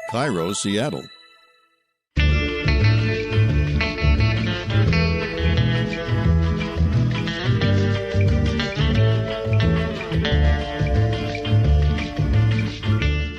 Cairo, Seattle.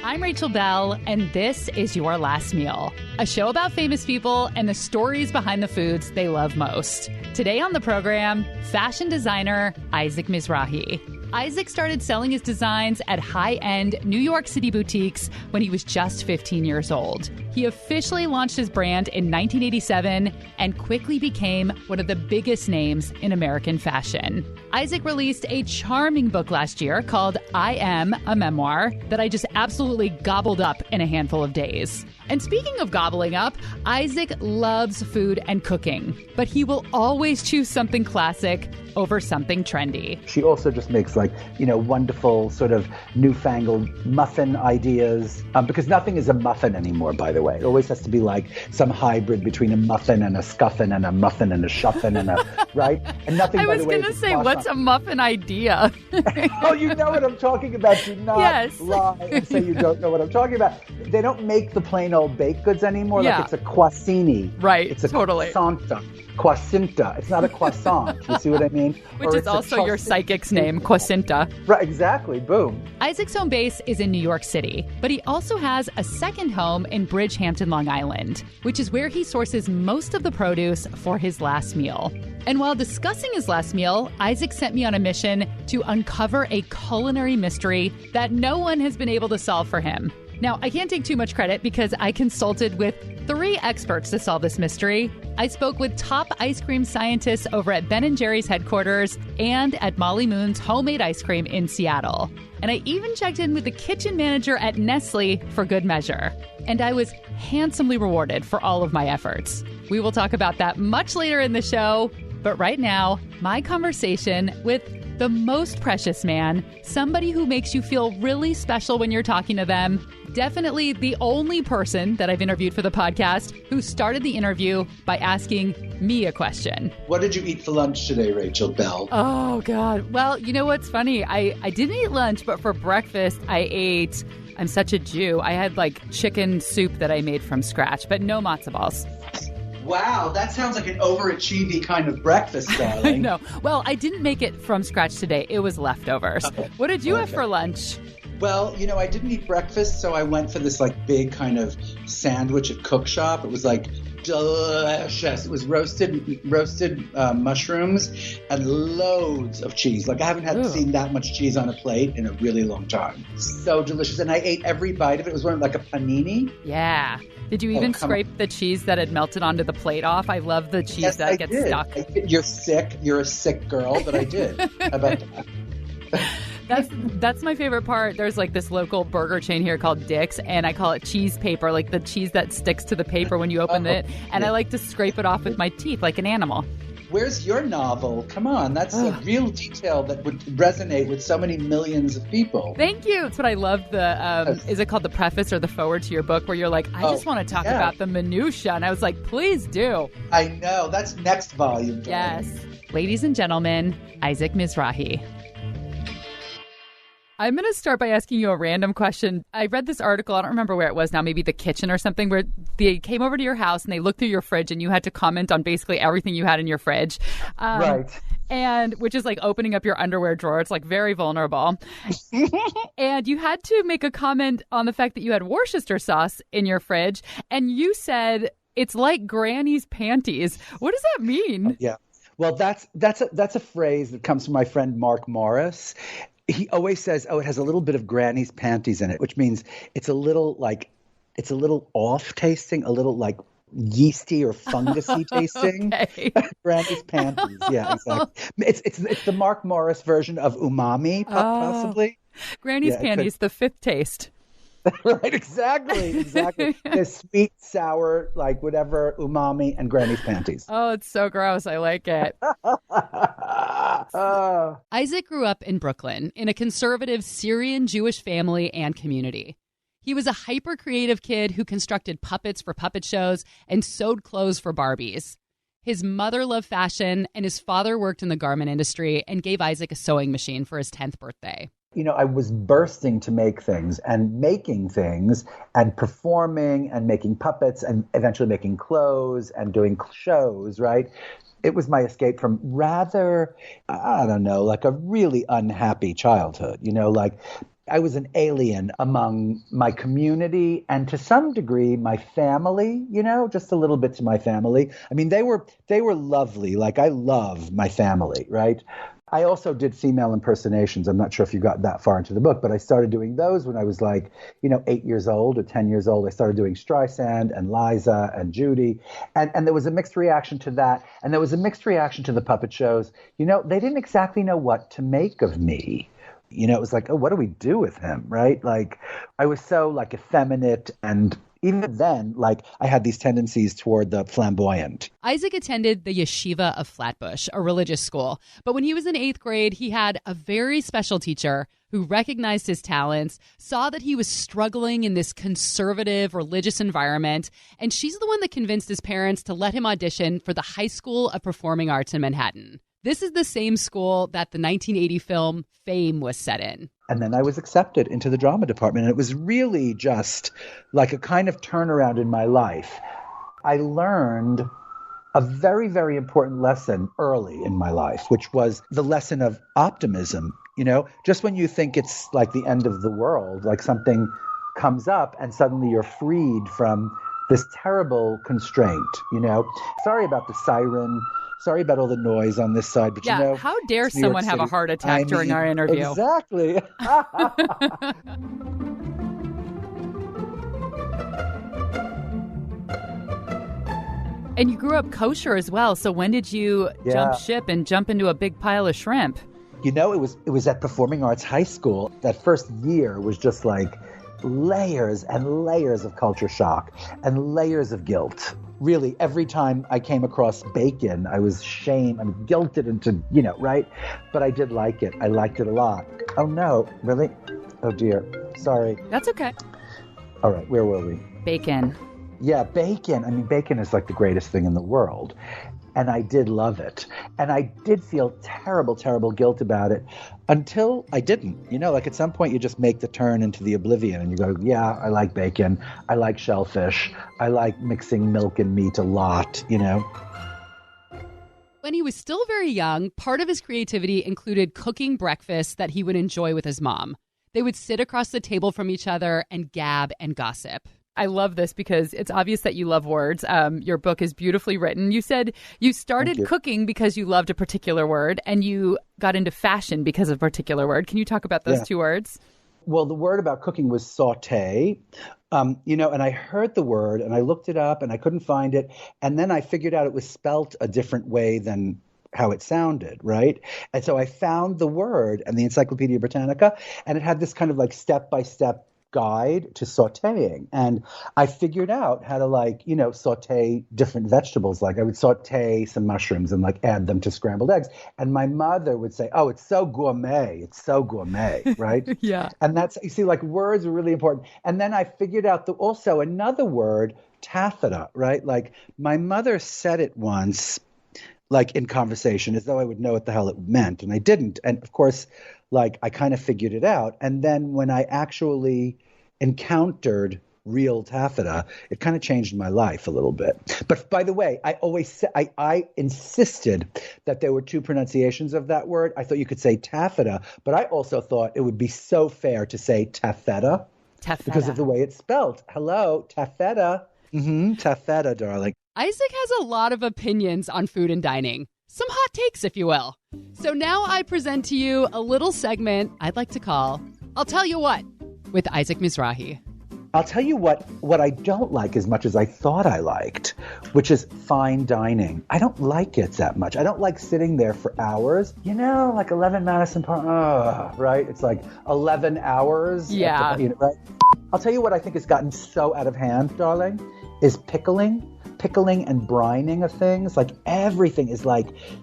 I'm Rachel Bell, and this is Your Last Meal, a show about famous people and the stories behind the foods they love most. Today on the program, fashion designer Isaac Mizrahi. Isaac started selling his designs at high-end New York City boutiques when he was just 15 years old. He officially launched his brand in 1987 and quickly became one of the biggest names in American fashion. Isaac released a charming book last year called I Am, a Memoir, that I just absolutely gobbled up in a handful of days. And speaking of gobbling up, Isaac loves food and cooking, but he will always choose something classic over something trendy. She also just makes wonderful sort of newfangled muffin ideas, because nothing is a muffin anymore, by the way. It always has to be like some hybrid between a muffin and a scuffin and a muffin and a shuffin and a, right? And nothing, I was going to say, what's a muffin idea? Oh, you know what I'm talking about. Do not lie and say you don't know what I'm talking about. They don't make the plain old baked goods anymore. Yeah. Like it's a croissini. Right, it's a totally. Croissinta. It's not a croissant. You see what I mean? Which is also your psychic's name, Croissinta. Right, exactly. Boom. Isaac's home base is in New York City, but he also has a second home in Bridgehampton, Long Island, which is where he sources most of the produce for his last meal. And while discussing his last meal, Isaac sent me on a mission to uncover a culinary mystery that no one has been able to solve for him. Now, I can't take too much credit because I consulted with 3 experts to solve this mystery. I spoke with top ice cream scientists over at Ben & Jerry's headquarters and at Molly Moon's Homemade Ice Cream in Seattle. And I even checked in with the kitchen manager at Nestle for good measure. And I was handsomely rewarded for all of my efforts. We will talk about that much later in the show. But right now, my conversation with the most precious man, somebody who makes you feel really special when you're talking to them. Definitely the only person that I've interviewed for the podcast who started the interview by asking me a question. What did you eat for lunch today, Rachel Bell? Oh, God. Well, you know what's funny? I didn't eat lunch, but for breakfast, I'm such a Jew. I had chicken soup that I made from scratch, but no matzo balls. Wow, that sounds like an overachieving kind of breakfast, darling. I know. Well, I didn't make it from scratch today. It was leftovers. Okay. What did you have for lunch? Well, I didn't eat breakfast, so I went for this big kind of sandwich at Cook Shop. It was delicious. It was roasted mushrooms and loads of cheese. I haven't seen that much cheese on a plate in a really long time. So delicious. And I ate every bite of it. It was like a panini. Yeah. Did you even scrape the cheese that had melted onto the plate off? I love the cheese that gets stuck. You're sick. You're a sick girl, but I did. How about that? That's my favorite part. There's this local burger chain here called Dick's, and I call it cheese paper, the cheese that sticks to the paper when you open it. And I like to scrape it off with my teeth like an animal. Where's your novel? Come on, that's a real detail that would resonate with so many millions of people. Thank you. That's what I love. Is it called the preface or the forward to your book where you're I just want to talk about the minutia. And I was please do. I know. That's next volume. Darling. Yes. Ladies and gentlemen, Isaac Mizrahi. I'm going to start by asking you a random question. I read this article, I don't remember where it was now, maybe The Kitchen or something, where they came over to your house and they looked through your fridge and you had to comment on basically everything you had in your fridge. Right. And which is opening up your underwear drawer. It's very vulnerable. And you had to make a comment on the fact that you had Worcester sauce in your fridge. And you said, it's like Granny's panties. What does that mean? Yeah. Well, that's a phrase that comes from my friend Mark Morris. He always says, it has a little bit of Granny's panties in it, which means it's a little off tasting, a little yeasty or fungusy tasting. Okay. Granny's panties. Yeah, exactly. It's the Mark Morris version of umami, possibly. Granny's panties, the fifth taste. Right, exactly. The sweet, sour, whatever, umami, and Granny's panties. Oh, it's so gross. I like it. Isaac grew up in Brooklyn in a conservative Syrian Jewish family and community. He was a hyper-creative kid who constructed puppets for puppet shows and sewed clothes for Barbies. His mother loved fashion, and his father worked in the garment industry and gave Isaac a sewing machine for his 10th birthday. I was bursting to make things and making things and performing and making puppets and eventually making clothes and doing shows, right? It was my escape from rather, I don't know, like a really unhappy childhood, like I was an alien among my community and to some degree my family, just a little bit to my family. I mean, they were lovely. Like I love my family, right? I also did female impersonations. I'm not sure if you got that far into the book, but I started doing those when I was 8 years old or 10 years old. I started doing Streisand and Liza and Judy. And there was a mixed reaction to that. And there was a mixed reaction to the puppet shows. They didn't exactly know what to make of me. It was like, oh, what do we do with him, right? Like, I was so effeminate and even then, I had these tendencies toward the flamboyant. Isaac attended the Yeshiva of Flatbush, a religious school. But when he was in 8th grade, he had a very special teacher who recognized his talents, saw that he was struggling in this conservative religious environment, and she's the one that convinced his parents to let him audition for the High School of Performing Arts in Manhattan. This is the same school that the 1980 film Fame was set in. And then I was accepted into the drama department. And it was really just like a kind of turnaround in my life. I learned a very, very important lesson early in my life, which was the lesson of optimism. Just when you think it's like the end of the world, like something comes up and suddenly you're freed from this terrible constraint, Sorry about the siren. Sorry about all the noise on this side, but how dare someone have a heart attack during our interview? Exactly. And you grew up kosher as well. So when did you jump ship and jump into a big pile of shrimp? It was at Performing Arts High School. That first year was just like layers and layers of culture shock and layers of guilt. Really, every time I came across bacon, I was shamed and guilted into, right? But I did like it. I liked it a lot. Oh, no. Really? Oh, dear. Sorry. That's okay. All right. Where were we? Bacon. Yeah, bacon. I mean, bacon is like the greatest thing in the world. And I did love it. And I did feel terrible, terrible guilt about it until I didn't. At some point you just make the turn into the oblivion and you go, yeah, I like bacon. I like shellfish. I like mixing milk and meat a lot, When he was still very young, part of his creativity included cooking breakfast that he would enjoy with his mom. They would sit across the table from each other and gab and gossip. I love this because it's obvious that you love words. Your book is beautifully written. You said you started cooking because you loved a particular word and you got into fashion because of a particular word. Can you talk about those two words? Well, the word about cooking was sauté, and I heard the word and I looked it up and I couldn't find it. And then I figured out it was spelt a different way than how it sounded, right? And so I found the word and the Encyclopedia Britannica, and it had this kind of step-by-step guide to sautéing. And I figured out how to sauté different vegetables. Like I would sauté some mushrooms and add them to scrambled eggs. And my mother would say, oh, it's so gourmet. It's so gourmet, right? Yeah. And that's, you see, words are really important. And then I figured out also another word, taffeta, right? My mother said it once, in conversation, as though I would know what the hell it meant. And I didn't. And of course, I kind of figured it out. And then when I actually encountered real taffeta, it kind of changed my life a little bit. But by the way, I insisted that there were two pronunciations of that word. I thought you could say taffeta, but I also thought it would be so fair to say taffeta. Taffeta. Because of the way it's spelled. Hello, taffeta. Taffeta, darling. Isaac has a lot of opinions on food and dining. Some hot takes, if you will. So now I present to you a little segment I'd like to call I'll Tell You What with Isaac Mizrahi. I'll tell you what I don't like as much as I thought I liked, which is fine dining. I don't like it that much. I don't like sitting there for hours. 11 Madison Park, right? It's 11 hours. Yeah. Right? I'll tell you what I think has gotten so out of hand, darling, is pickling and brining of things. Everything is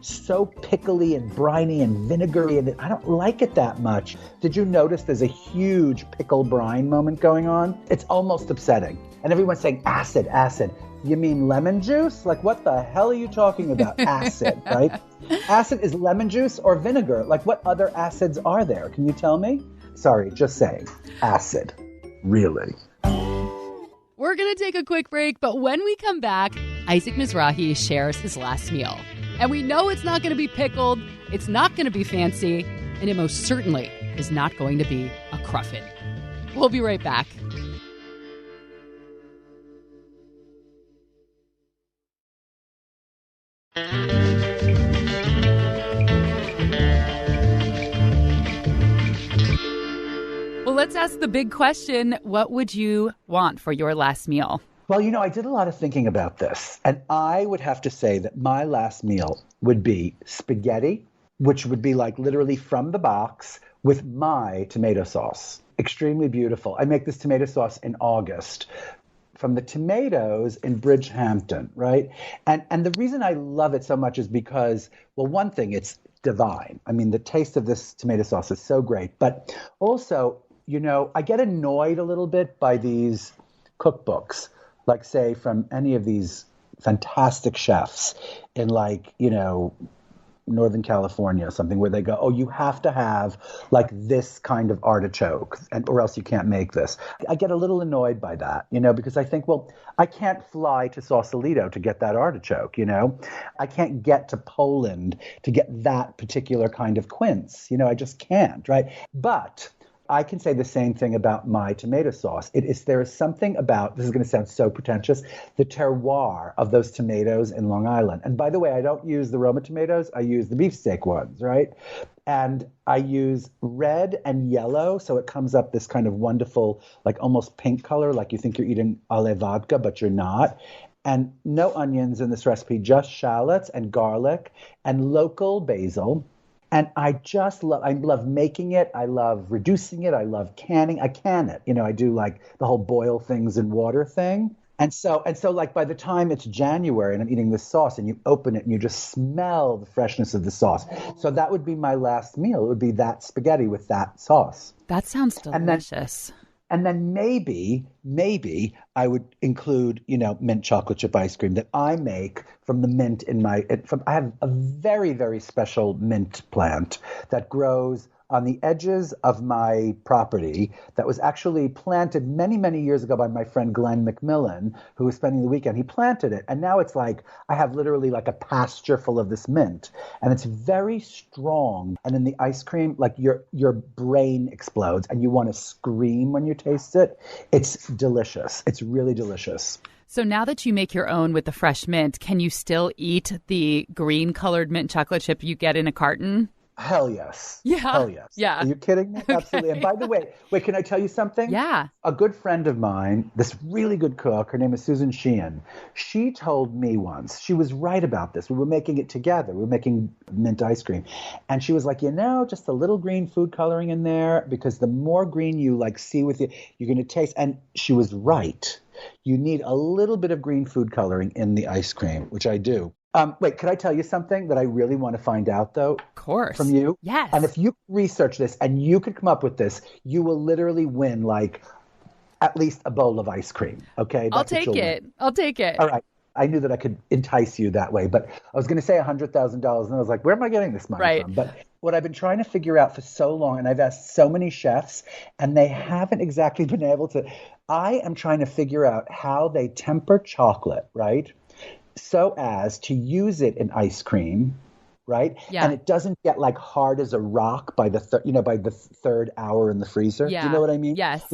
so pickly and briny and vinegary, and I don't like it that much. Did you notice there's a huge pickle brine moment going on? It's almost upsetting. And everyone's saying acid. You mean lemon juice? What the hell are you talking about? Acid, right? Acid is lemon juice or vinegar. What other acids are there? Can you tell me? Sorry, just saying. Acid. Really. We're going to take a quick break, but when we come back, Isaac Mizrahi shares his last meal. And we know it's not going to be pickled, it's not going to be fancy, and it most certainly is not going to be a cruffin. We'll be right back. Well, let's ask the big question. What would you want for your last meal? Well, I did a lot of thinking about this, and I would have to say that my last meal would be spaghetti, which would be like literally from the box with my tomato sauce. Extremely beautiful. I make this tomato sauce in August from the tomatoes in Bridgehampton, right? And the reason I love it so much is because, well, one thing, it's divine. I mean, the taste of this tomato sauce is so great. But also, I get annoyed a little bit by these cookbooks, like say from any of these fantastic chefs in Northern California or something, where they go, oh, you have to have like this kind of artichoke or else you can't make this. I get a little annoyed by that, because I think, well, I can't fly to Sausalito to get that artichoke, I can't get to Poland to get that particular kind of quince, I just can't, right? But I can say the same thing about my tomato sauce. There is something about, this is going to sound so pretentious, the terroir of those tomatoes in Long Island. And by the way, I don't use the Roma tomatoes. I use the beefsteak ones, right? And I use red and yellow, so it comes up this kind of wonderful, like almost pink color, like you think you're eating ale vodka, but you're not. And no onions in this recipe, just shallots and garlic and local basil. And I love making it. I love reducing it. I love canning. I can it. I do like the whole boil things in water thing. And so like by the time it's January and I'm eating this sauce and you open it and you just smell the freshness of the sauce. So that would be my last meal. It would be that spaghetti with that sauce. That sounds delicious. And then maybe I would include, mint chocolate chip ice cream that I make from the mint I have a very, very special mint plant that grows on the edges of my property that was actually planted many, many years ago by my friend Glenn McMillan, who was spending the weekend. He planted it. And now it's like I have literally like a pasture full of this mint. And it's very strong. And in the ice cream, like your brain explodes and you want to scream when you taste it. It's delicious. It's really delicious. So now that you make your own with the fresh mint, can you still eat the green colored mint chocolate chip you get in a carton? Hell yes. Yeah. Hell yes. Yeah. Are you kidding me? Okay. Absolutely. And by the way, can I tell you something? Yeah. A good friend of mine, this really good cook, her name is Susan Sheehan. She told me once, she was right about this. We were making it together. We were making mint ice cream. And she was like, just a little green food coloring in there, because the more green you see with you, you're going to taste. And she was right. You need a little bit of green food coloring in the ice cream, which I do. Could I tell you something that I really want to find out, though? Of course. From you? Yes. And if you research this and you could come up with this, you will literally win, at least a bowl of ice cream, okay? I'll take it. All right. I knew that I could entice you that way, but I was going to say $100,000, and I was like, where am I getting this money from? But what I've been trying to figure out for so long, and I've asked so many chefs, and they haven't exactly been able to, I am trying to figure out how they temper chocolate, right? So as to use it in ice cream, right? Yeah. And it doesn't get hard as a rock by the third hour in the freezer. Yeah. Do you know what I mean? Yes.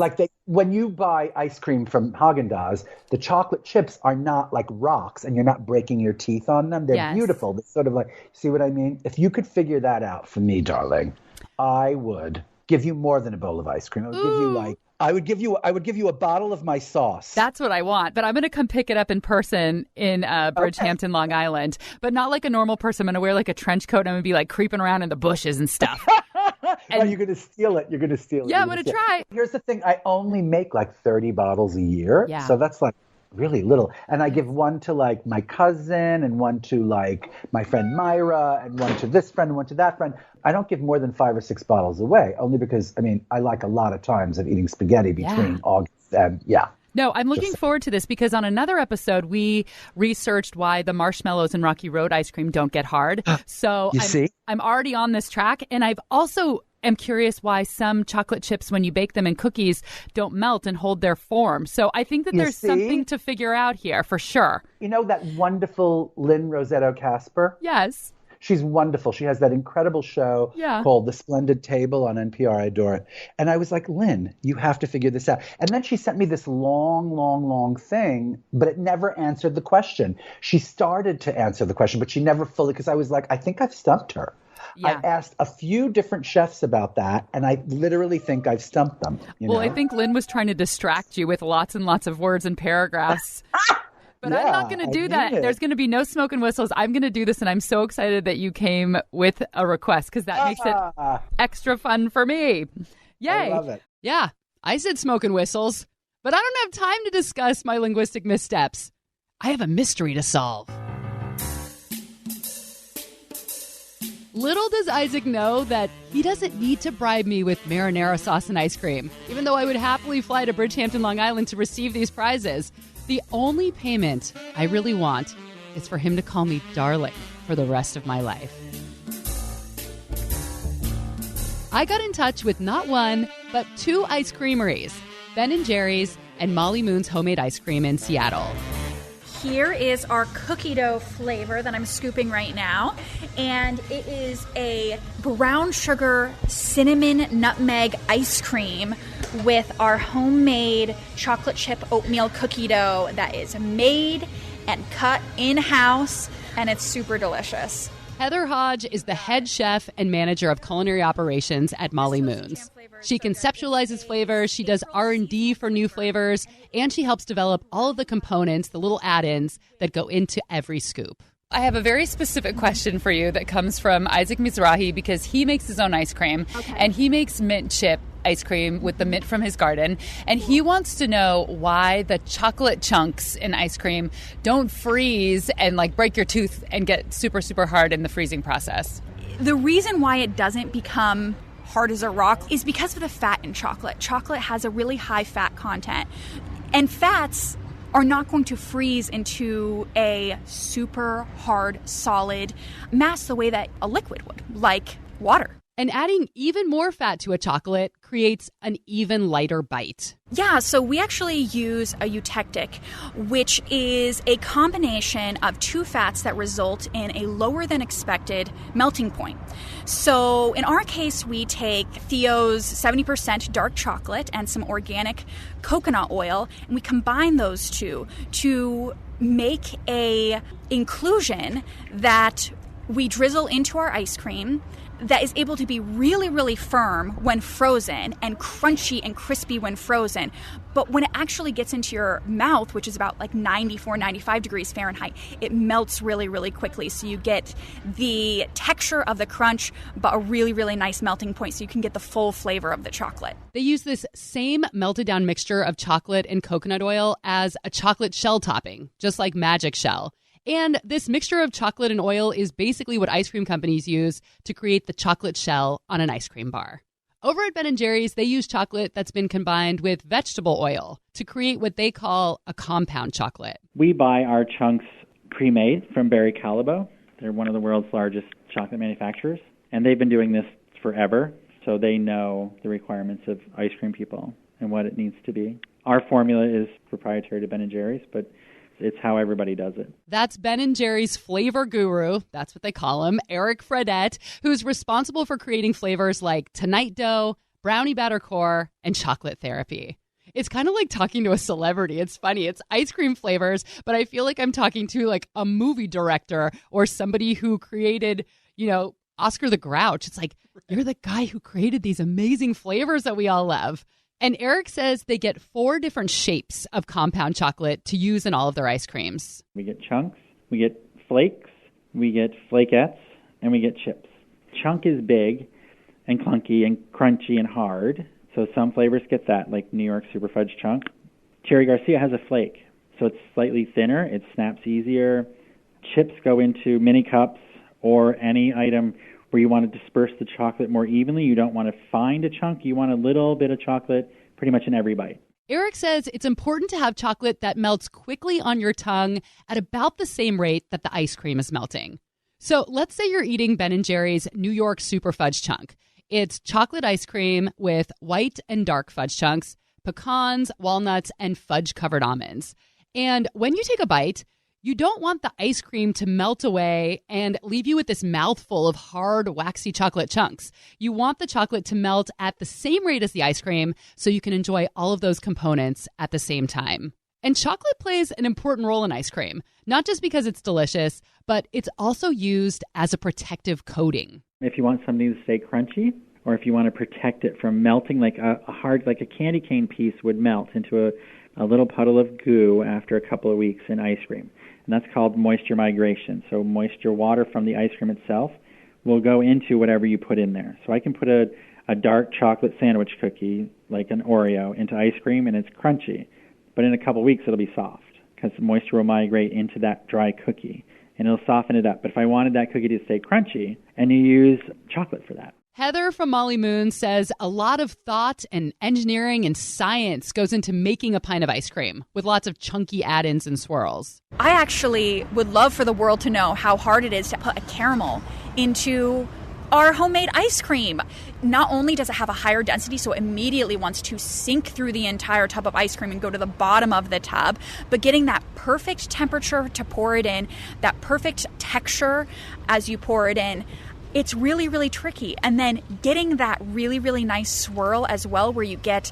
When you buy ice cream from Haagen-Dazs, the chocolate chips are not like rocks, and you're not breaking your teeth on them. They're beautiful. It's sort of see what I mean? If you could figure that out for me, darling, I would give you more than a bowl of ice cream. I would give you I would give you a bottle of my sauce. That's what I want. But I'm going to come pick it up in person in Bridgehampton, Long Island. But not like a normal person. I'm going to wear a trench coat and I'm going to be creeping around in the bushes and stuff. And you're going to steal it. Yeah, I'm going to try. Here's the thing. I only make 30 bottles a year. Yeah. So that's really little. And I give one to my cousin and one to my friend Myra and one to this friend and one to that friend. I don't give more than 5 or 6 bottles away, only because, I like a lot of times of eating spaghetti between August and, No, I'm looking forward to this because on another episode, we researched why the marshmallows in Rocky Road ice cream don't get hard. So see? I'm already on this track. And I've also am curious why some chocolate chips, when you bake them in cookies, don't melt and hold their form. So I think that there's something to figure out here for sure. You know that wonderful Lynn Rosetto Casper? Yes. She's wonderful. She has that incredible show called The Splendid Table on NPR. I adore it. And I was like, Lynn, you have to figure this out. And then she sent me this long thing, but it never answered the question. She started to answer the question, but she never fully, because I was like, I think I've stumped her. Yeah. I asked a few different chefs about that, and I literally think I've stumped them. Well, I think Lynn was trying to distract you with lots and lots of words and paragraphs. But I'm not going to do that. There's going to be no smoke and whistles. I'm going to do this, and I'm so excited that you came with a request because that makes it extra fun for me. Yay. I love it. Yeah, I said smoke and whistles, but I don't have time to discuss my linguistic missteps. I have a mystery to solve. Little does Isaac know that he doesn't need to bribe me with marinara sauce and ice cream, even though I would happily fly to Bridgehampton, Long Island to receive these prizes. The only payment I really want is for him to call me darling for the rest of my life. I got in touch with not one, but 2 ice creameries, Ben & Jerry's and Molly Moon's Homemade Ice Cream in Seattle. Here is our cookie dough flavor that I'm scooping right now. And it is a brown sugar cinnamon nutmeg ice cream with our homemade chocolate chip oatmeal cookie dough that is made and cut in-house, and it's super delicious. Heather Hodge is the head chef and manager of culinary operations at Molly Moon's. She conceptualizes flavors, she does R&D for new flavors, and she helps develop all of the components, the little add-ins that go into every scoop. I have a very specific question for you that comes from Isaac Mizrahi because he makes his own ice cream, and he makes mint chip ice cream with the mint from his garden, and he wants to know why the chocolate chunks in ice cream don't freeze and like break your tooth and get super, super hard in the freezing process. The reason why it doesn't become hard as a rock is because of the fat in chocolate. Chocolate has a really high fat content, and fats are not going to freeze into a super hard, solid mass the way that a liquid would, like water. And adding even more fat to a chocolate creates an even lighter bite. Yeah, so we actually use a eutectic, which is a combination of 2 fats that result in a lower than expected melting point. So in our case, we take Theo's 70% dark chocolate and some organic coconut oil, and we combine those two to make a inclusion that we drizzle into our ice cream that is able to be really, really firm when frozen and crunchy and crispy when frozen. But when it actually gets into your mouth, which is about like 94, 95 degrees Fahrenheit, it melts really, really quickly. So you get the texture of the crunch, but a really, really nice melting point so you can get the full flavor of the chocolate. They use this same melted down mixture of chocolate and coconut oil as a chocolate shell topping, just like Magic Shell. And this mixture of chocolate and oil is basically what ice cream companies use to create the chocolate shell on an ice cream bar. Over at Ben & Jerry's, they use chocolate that's been combined with vegetable oil to create what they call a compound chocolate. We buy our chunks pre-made from Barry Callebaut. They're one of the world's largest chocolate manufacturers, and they've been doing this forever, so they know the requirements of ice cream people and what it needs to be. Our formula is proprietary to Ben & Jerry's, but it's how everybody does it. That's Ben & Jerry's flavor guru, that's what they call him, Eric Fredette, who's responsible for creating flavors like Tonight Dough, Brownie Batter Core, and Chocolate Therapy. It's kind of like talking to a celebrity. It's funny. It's ice cream flavors, but I feel like I'm talking to like a movie director or somebody who created, Oscar the Grouch. It's like, you're the guy who created these amazing flavors that we all love. And Eric says they get 4 different shapes of compound chocolate to use in all of their ice creams. We get chunks, we get flakes, we get flakettes, and we get chips. Chunk is big and clunky and crunchy and hard, so some flavors get that, like New York Super Fudge Chunk. Cherry Garcia has a flake, so it's slightly thinner, it snaps easier. Chips go into mini cups or any item where you want to disperse the chocolate more evenly. You don't want to find a chunk. You want a little bit of chocolate pretty much in every bite. Eric says it's important to have chocolate that melts quickly on your tongue at about the same rate that the ice cream is melting. So let's say you're eating Ben & Jerry's New York Super Fudge Chunk. It's chocolate ice cream with white and dark fudge chunks, pecans, walnuts, and fudge-covered almonds. And when you take a bite, you don't want the ice cream to melt away and leave you with this mouthful of hard, waxy chocolate chunks. You want the chocolate to melt at the same rate as the ice cream so you can enjoy all of those components at the same time. And chocolate plays an important role in ice cream, not just because it's delicious, but it's also used as a protective coating. If you want something to stay crunchy, or if you want to protect it from melting like a candy cane piece would melt into a little puddle of goo after a couple of weeks in ice cream. And that's called moisture migration. So moisture, water from the ice cream itself will go into whatever you put in there. So I can put a dark chocolate sandwich cookie, like an Oreo, into ice cream, and it's crunchy. But in a couple of weeks, it'll be soft because the moisture will migrate into that dry cookie, and it'll soften it up. But if I wanted that cookie to stay crunchy, and you use chocolate for that. Heather from Molly Moon says a lot of thought and engineering and science goes into making a pint of ice cream with lots of chunky add-ins and swirls. I actually would love for the world to know how hard it is to put a caramel into our homemade ice cream. Not only does it have a higher density, so it immediately wants to sink through the entire tub of ice cream and go to the bottom of the tub, but getting that perfect temperature to pour it in, that perfect texture as you pour it in, it's really, really tricky. And then getting that really, really nice swirl as well, where you get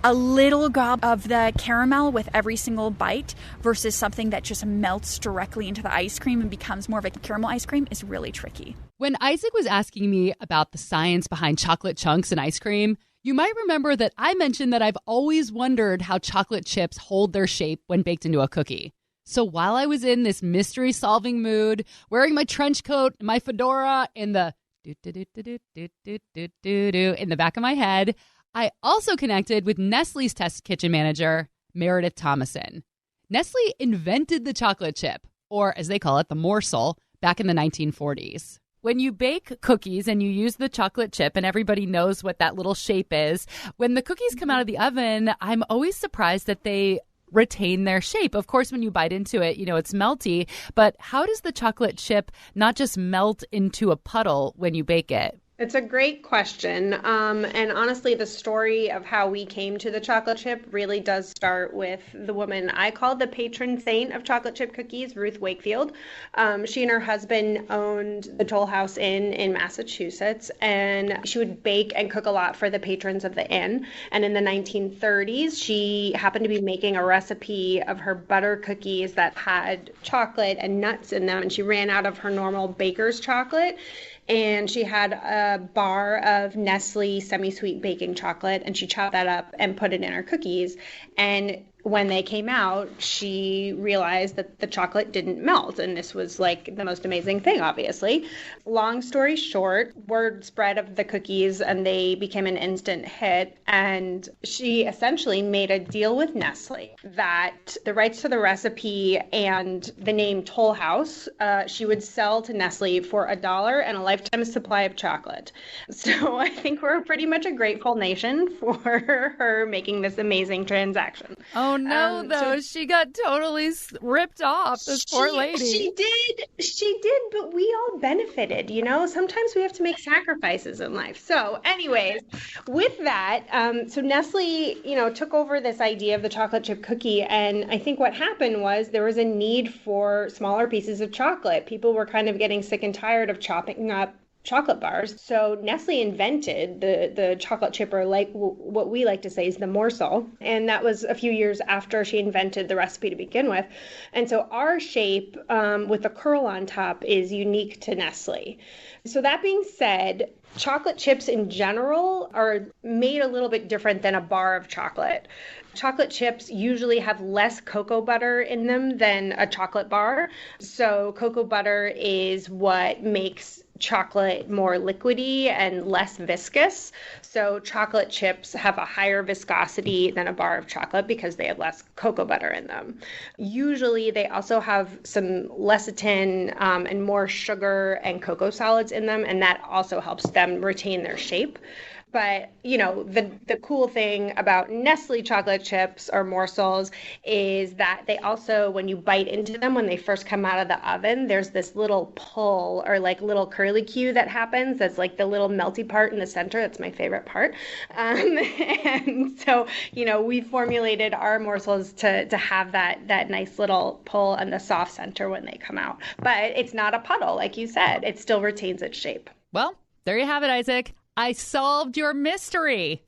a little gob of the caramel with every single bite versus something that just melts directly into the ice cream and becomes more of a caramel ice cream is really tricky. When Isaac was asking me about the science behind chocolate chunks in ice cream, you might remember that I mentioned that I've always wondered how chocolate chips hold their shape when baked into a cookie. So while I was in this mystery-solving mood, wearing my trench coat, my fedora, and the do-do-do-do-do-do-do-do in the back of my head, I also connected with Nestle's test kitchen manager, Meredith Tomason. Nestle invented the chocolate chip, or as they call it, the morsel, back in the 1940s. When you bake cookies and you use the chocolate chip, and everybody knows what that little shape is, when the cookies come out of the oven, I'm always surprised that they retain their shape. Of course, when you bite into it, you know, it's melty, but how does the chocolate chip not just melt into a puddle when you bake it? It's a great question. And honestly, the story of how we came to the chocolate chip really does start with the woman I call the patron saint of chocolate chip cookies, Ruth Wakefield. She and her husband owned the Toll House Inn in Massachusetts, and she would bake and cook a lot for the patrons of the inn. And in the 1930s, she happened to be making a recipe of her butter cookies that had chocolate and nuts in them, and she ran out of her normal baker's chocolate. And she had a bar of Nestle semi-sweet baking chocolate, and she chopped that up and put it in her cookies. And when they came out, she realized that the chocolate didn't melt, and this was like the most amazing thing, obviously. Long story short, word spread of the cookies, and they became an instant hit, and she essentially made a deal with Nestle that the rights to the recipe and the name Toll House, she would sell to Nestle for $1 and a lifetime supply of chocolate. So I think we're pretty much a grateful nation for her making this amazing transaction. Oh no, though. She got totally ripped off, this poor lady. She did, but we all benefited, you know? Sometimes we have to make sacrifices in life. So anyways, with that, so Nestle, you know, took over this idea of the chocolate chip cookie, and I think what happened was there was a need for smaller pieces of chocolate. People were kind of getting sick and tired of chopping up chocolate bars. So Nestle invented the chocolate chip, or like what we like to say is the morsel. And that was a few years after she invented the recipe to begin with. And so our shape with the curl on top is unique to Nestle. So that being said, chocolate chips in general are made a little bit different than a bar of chocolate. Chocolate chips usually have less cocoa butter in them than a chocolate bar. So cocoa butter is what makes chocolate more liquidy and less viscous. So chocolate chips have a higher viscosity than a bar of chocolate because they have less cocoa butter in them. Usually they also have some lecithin and more sugar and cocoa solids in them, and that also helps them retain their shape. But, the cool thing about Nestle chocolate chips or morsels is that they also, when you bite into them, when they first come out of the oven, there's this little pull or like little curlicue that happens. That's like the little melty part in the center. That's my favorite part. And so, we formulated our morsels to have that nice little pull and the soft center when they come out. But it's not a puddle, like you said. It still retains its shape. Well, there you have it, Isaac. I solved your mystery.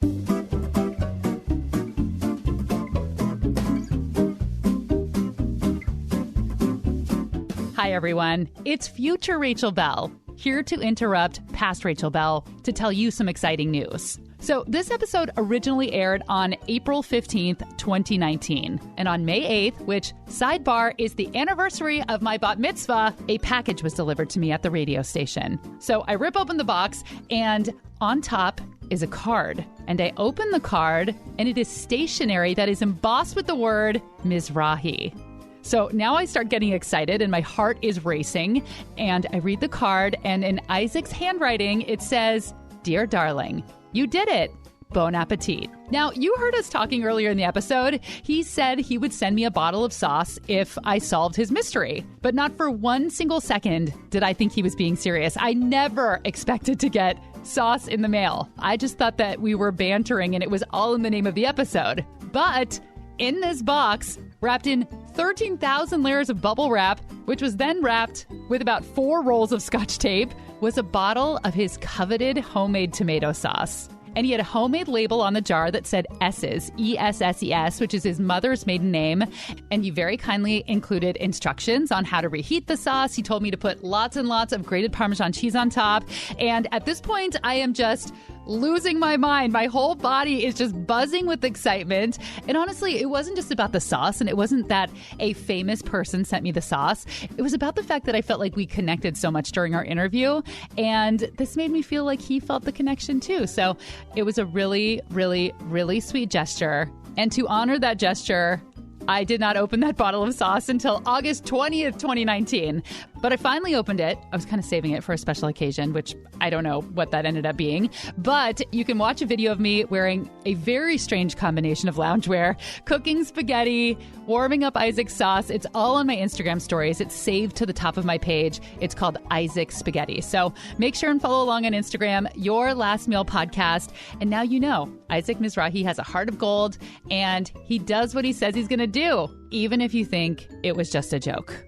Hi, everyone. It's future Rachel Bell, here to interrupt past Rachel Bell to tell you some exciting news. So this episode originally aired on April 15th, 2019. And on May 8th, which, sidebar, is the anniversary of my bat mitzvah, a package was delivered to me at the radio station. So I rip open the box, and on top is a card. And I open the card, and it is stationery that is embossed with the word Mizrahi. So now I start getting excited and my heart is racing. And I read the card, and in Isaac's handwriting, it says, "Dear darling, you did it. Bon appetit." Now, you heard us talking earlier in the episode. He said he would send me a bottle of sauce if I solved his mystery. But not for one single second did I think he was being serious. I never expected to get sauce in the mail. I just thought that we were bantering and it was all in the name of the episode. But in this box, wrapped in 13,000 layers of bubble wrap, which was then wrapped with about 4 rolls of Scotch tape, was a bottle of his coveted homemade tomato sauce. And he had a homemade label on the jar that said S's, E-S-S-E-S, which is his mother's maiden name. And he very kindly included instructions on how to reheat the sauce. He told me to put lots and lots of grated Parmesan cheese on top. And at this point, I am just losing my mind. My whole body is just buzzing with excitement. And honestly, it wasn't just about the sauce, and it wasn't that a famous person sent me the sauce. It was about the fact that I felt like we connected so much during our interview, and this made me feel like he felt the connection too. So it was a really, really, really sweet gesture. And to honor that gesture, I did not open that bottle of sauce until August 20th, 2019. But I finally opened it. I was kind of saving it for a special occasion, which I don't know what that ended up being. But you can watch a video of me wearing a very strange combination of loungewear, cooking spaghetti, warming up Isaac's sauce. It's all on my Instagram stories. It's saved to the top of my page. It's called Isaac Spaghetti. So make sure and follow along on Instagram, Your Last Meal Podcast. And now you know, Isaac Mizrahi has a heart of gold, and he does what he says he's going to do, even if you think it was just a joke.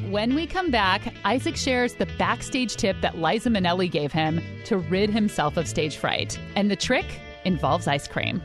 When we come back, Isaac shares the backstage tip that Liza Minnelli gave him to rid himself of stage fright. And the trick involves ice cream.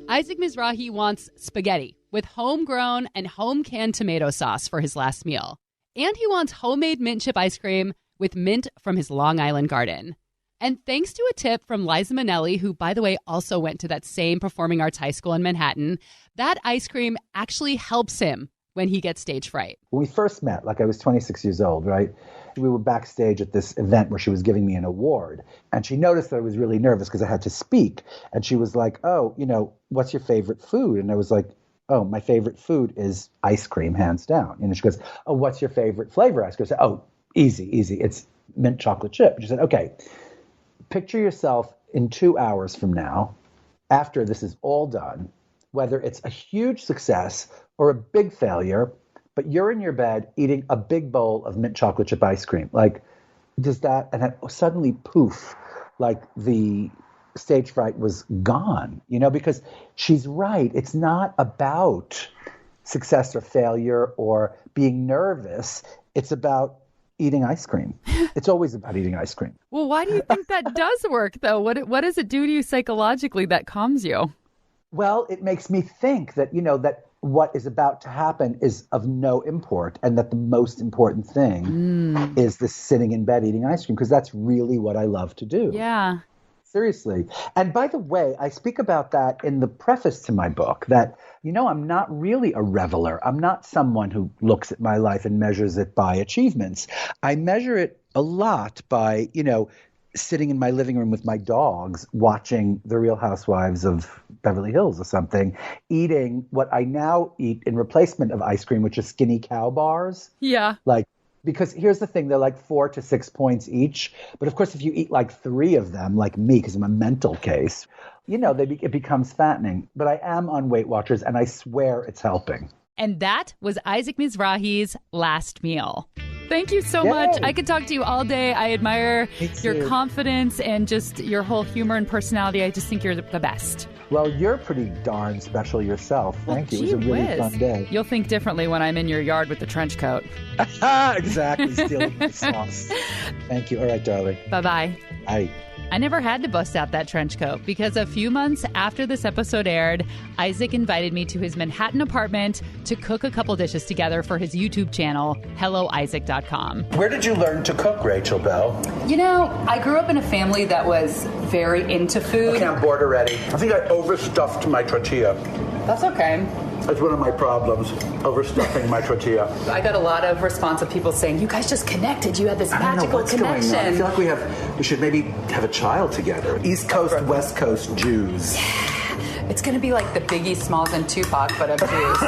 Isaac Mizrahi wants spaghetti with homegrown and home-canned tomato sauce for his last meal. And he wants homemade mint chip ice cream with mint from his Long Island garden. And thanks to a tip from Liza Minnelli, who, by the way, also went to that same performing arts high school in Manhattan, that ice cream actually helps him when he gets stage fright. When we first met, like I was 26 years old, right? We were backstage at this event where she was giving me an award. And she noticed that I was really nervous because I had to speak. And she was like, "Oh, what's your favorite food?" And I was like, "Oh, my favorite food is ice cream, hands down." And she goes, "Oh, what's your favorite flavor ice cream?" I said, "Oh, easy. It's mint chocolate chip." And she said, "Okay, picture yourself in 2 hours from now, after this is all done, whether it's a huge success or a big failure, but you're in your bed eating a big bowl of mint chocolate chip ice cream." Like, does that, and then suddenly, poof, like the stage fright was gone, because she's right. It's not about success or failure or being nervous. It's about eating ice cream. It's always about eating ice cream. Well, why do you think that does work, though? What does it do to you psychologically that calms you? Well, it makes me think that, that what is about to happen is of no import, and that the most important thing is this sitting in bed eating ice cream, because that's really what I love to do. Yeah. Seriously. And by the way, I speak about that in the preface to my book, that, I'm not really a reveler. I'm not someone who looks at my life and measures it by achievements. I measure it a lot by, sitting in my living room with my dogs watching The Real Housewives of Beverly Hills or something, eating what I now eat in replacement of ice cream, which is skinny cow bars. Yeah. Like, because here's the thing, they're like 4 to 6 points each. But of course, if you eat like 3 of them, like me, because I'm a mental case, it becomes fattening. But I am on Weight Watchers, and I swear it's helping. And that was Isaac Mizrahi's last meal. Thank you so much. I could talk to you all day. I admire your confidence and just your whole humor and personality. I just think you're the best. Well, you're pretty darn special yourself. Thank you. It was a really fun day. You'll think differently when I'm in your yard with the trench coat. Exactly. Stealing my sauce. Thank you. All right, darling. Bye-bye. Bye. I never had to bust out that trench coat because a few months after this episode aired, Isaac invited me to his Manhattan apartment to cook a couple dishes together for his YouTube channel, HelloIsaac.com. Where did you learn to cook, Rachel Bell? You know, I grew up in a family that was very into food. Okay, I'm bored already. I think I overstuffed my tortilla. That's okay. That's one of my problems, overstuffing my tortilla. I got a lot of response of people saying, you guys just connected. You had this magical connection. Going on. I feel like we should maybe have a child together. East Coast, West Coast Jews. It's going to be like the Biggie Smalls and Tupac, but of Jews.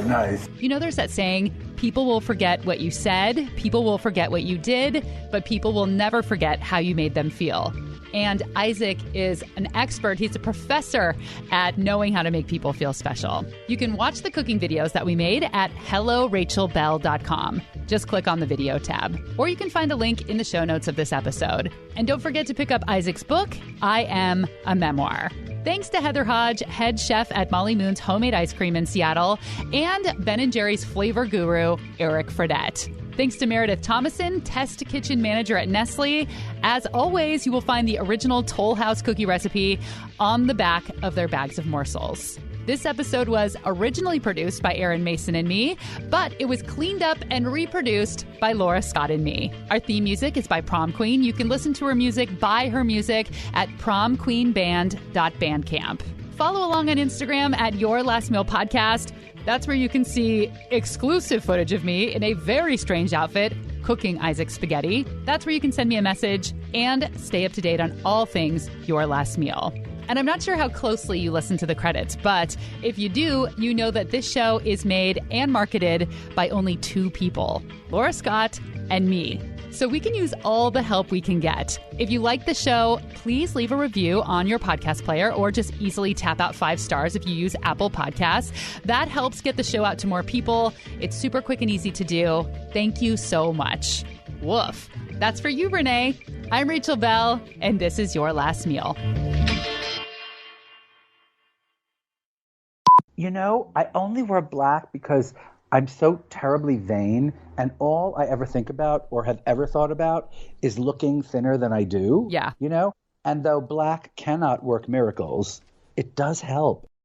Nice. You know, there's that saying, people will forget what you said, people will forget what you did, but people will never forget how you made them feel. And Isaac is an expert. He's a professor at knowing how to make people feel special. You can watch the cooking videos that we made at HelloRachelBell.com. Just click on the video tab. Or you can find a link in the show notes of this episode. And don't forget to pick up Isaac's book, I Am a Memoir. Thanks to Heather Hodge, head chef at Molly Moon's Homemade Ice Cream in Seattle, and Ben & Jerry's flavor guru, Eric Fredette. Thanks to Meredith Tomason, test kitchen manager at Nestle. As always, you will find the original Toll House cookie recipe on the back of their bags of morsels. This episode was originally produced by Aaron Mason and me, but it was cleaned up and reproduced by Laura Scott and me. Our theme music is by Prom Queen. You can listen to her music, buy her music at promqueenband.bandcamp. Follow along on Instagram at Your Last Meal Podcast. That's where you can see exclusive footage of me in a very strange outfit cooking Isaac spaghetti. That's where you can send me a message and stay up to date on all things Your Last Meal. And I'm not sure how closely you listen to the credits, but if you do, you know that this show is made and marketed by only 2 people, Laura Scott and me. So we can use all the help we can get. If you like the show, please leave a review on your podcast player or just easily tap out 5 stars if you use Apple Podcasts. That helps get the show out to more people. It's super quick and easy to do. Thank you so much. Woof. That's for you, Renee. I'm Rachel Bell, and this is Your Last Meal. You know, I only wear black because I'm so terribly vain, and all I ever think about or have ever thought about is looking thinner than I do. Yeah. You know? And though black cannot work miracles, it does help.